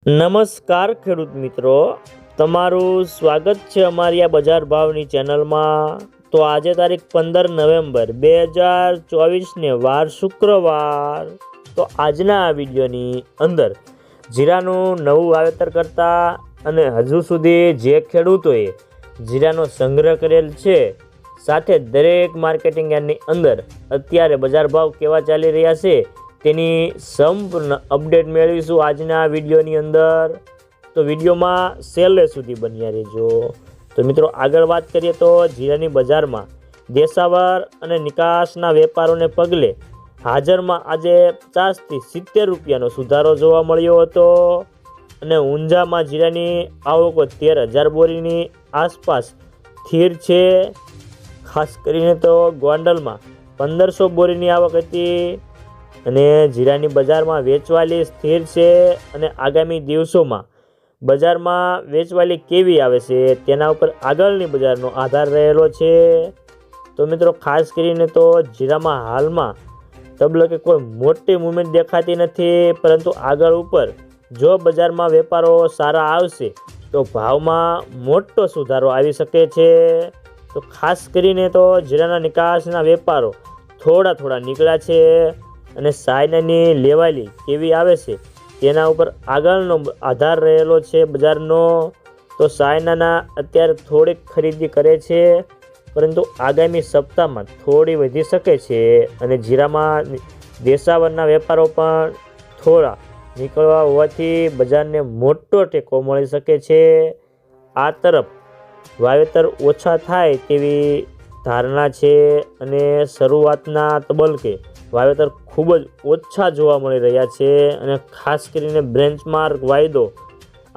નમસ્કાર ખેડૂત મિત્રો, તમારું સ્વાગત છે અમારી આ બજાર ભાવની ચેનલમાં। તો આજે તારીખ 15 નવેમ્બર 2024 વાર શુક્રવાર। તો આજના આ વિડીયોની અંદર જીરાનું નવું વાવેતર કરતા અને હજુ સુધી જે ખેડૂતોએ જીરાનો સંગ્રહ કરેલ છે, સાથે દરેક માર્કેટિંગ યાર્ડની અંદર અત્યારે બજાર ભાવ કેવા ચાલી રહ્યા છે તેની સંપૂર્ણ અપડેટ મેળવીશું આજના વિડીયોની અંદર। તો વિડીયોમાં છેલ્લે સુધી બન્યા રહેજો। તો મિત્રો આગળ વાત કરીએ તો જીરાની બજારમાં દેશાવર અને નિકાસના વેપારોને પગલે હાજરમાં આજે 50 થી 70 રૂપિયાનો સુધારો જોવા મળ્યો હતો અને ઊંઝામાં જીરાની આવકો 13,000 બોરીની આસપાસ સ્થિર છે। ખાસ કરીને તો ગોંડલમાં 1500 બોરીની આવક હતી અને જીરાની બજારમાં વેચવાલી સ્થિર છે અને આગામી દિવસોમાં બજારમાં વેચવાલી કેવી આવે છે તેના ઉપર આગળની બજારનો આધાર રહેલો છે। તો મિત્રો ખાસ કરીને તો જીરામાં હાલમાં તબલકે કોઈ મોટી મૂવમેન્ટ દેખાતી નથી, પરંતુ આગળ ઉપર જો બજારમાં વેપારો સારા આવશે તો ભાવમાં મોટો સુધારો આવી શકે છે। તો ખાસ કરીને તો જીરાના નિકાસના વેપારો થોડા નીકળ્યા છે અને સાયનાની લેવાલી કેવી આવે છે તેના ઉપર આગળનો આધાર રહેલો છે બજારનો। તો સાયનાના અત્યારે થોડીક ખરીદી કરે છે, પરંતુ આગામી સપ્તાહમાં થોડી વધી શકે છે અને જીરામાં દેશાવરના વેપારો પણ થોડા નીકળવા હોવાથી બજારને મોટો ટેકો મળી શકે છે। આ તરફ વાવેતર ઓછા થાય તેવી ધારણા છે અને શરૂઆતના તબલકે વાવેતર ખૂબ જ ઓછા જોવા મળી રહ્યા છે અને ખાસ કરીને બેન્ચમાર્ક વાયદો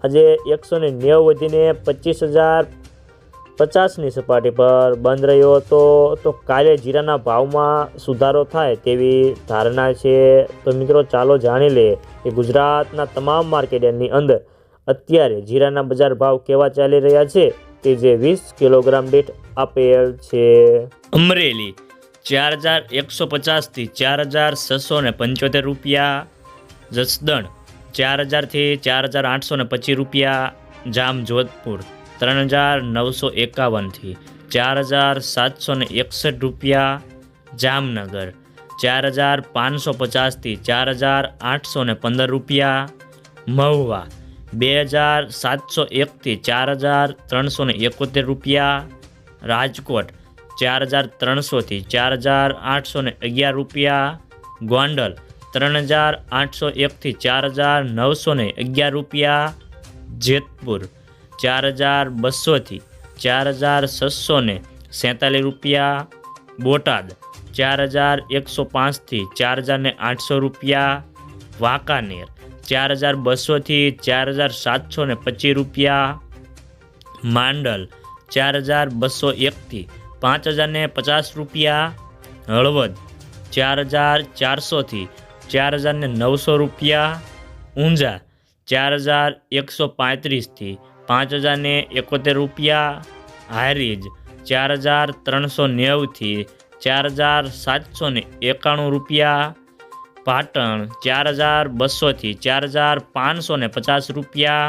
આજે 190 વધીને 25,050ની સપાટી પર બંધ રહ્યો હતો। તો કાલે જીરાના ભાવમાં સુધારો થાય તેવી ધારણા છે। તો મિત્રો ચાલો જાણી લઈએ કે ગુજરાતના તમામ માર્કેટની અંદર અત્યારે જીરાના બજાર ભાવ કેવા ચાલી રહ્યા છે કે જે 20 કિલોગ્રામ દીઠ આપેલ છે। અમરેલી 4,150 થી 4,675 રૂપિયા, જસદણ 4,000 થી 4,825 રૂપિયા, જામજોધપુર 3,951 થી 4,761 રૂપિયા, જામનગર 4,550 થી 4,815 રૂપિયા, મહુવા 2,701 થી 4,371 રૂપિયા, રાજકોટ 4,300 થી 4,811 રૂપિયા, ગોંડલ 3,801 થી 4,911 રૂપિયા, જેતપુર 4,200 થી 4,647 રૂપિયા, બોટાદ 4,105 થી 4,800 રૂપિયા, વાંકાનેર 4,200 થી 4,725 રૂપિયા, માંડલ 4,201 થી 5,050 રૂપિયા, હળવદ 4,400 થી 4,900 રૂપિયા, ઊંઝા 4,135 થી 5,071 રૂપિયા, હારીજ 4,390 થી 4,791 રૂપિયા, પાટણ 4,200 થી 4,550 રૂપિયા,